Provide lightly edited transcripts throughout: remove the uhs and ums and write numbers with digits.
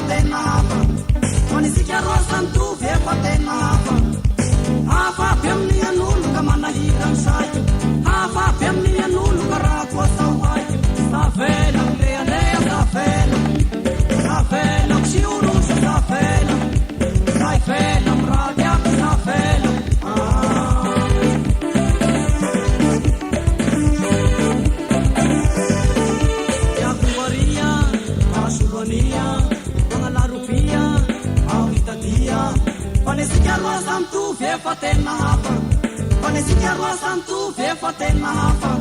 tena hafa manisika rosa mitovy efa tena hafa hafa aby amin'ny an'olo ka manahirany saiko hafa aby amin'ny an'olo ka raha koa atao haiko tavela lealeha tavela ksiorosa tavela taivela miraty aby tavela panesika rosa mitovy efa tena hafa panesika rosa mitovy efa tena hafa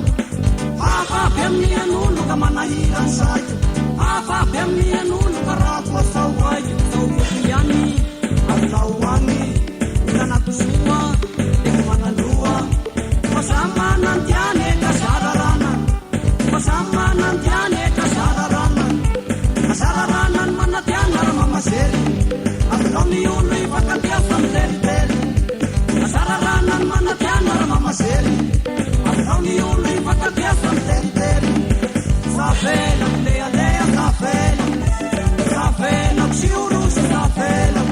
hafa aby amin'ny an'olo ka manahirany saiko hafa aby amin'ny an'olo ka raha koa atao haiko tao ihany atao any olanakosoa efa manaloa masamy manandiany ka zararana masamy manandiany ka zararana azararana ny manadiana ra mamazery aminao ny olo ifakatia famiteriteri azararana ny manadiana ra mamazery aminao ny olo ifakatia famiteriteri tavela lealeha tavela ksiorosa tavela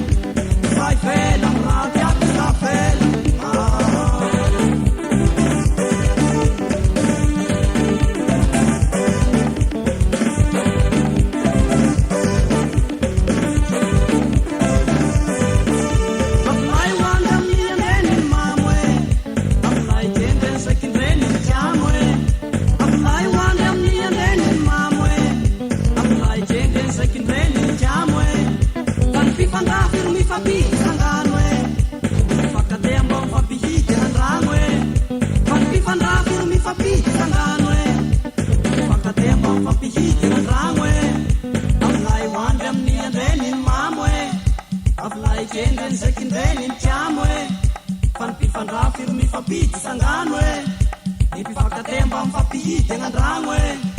taivela miraty aby tavela Mifapity sangano e, mifakatemba mifapihity gn'andragno e.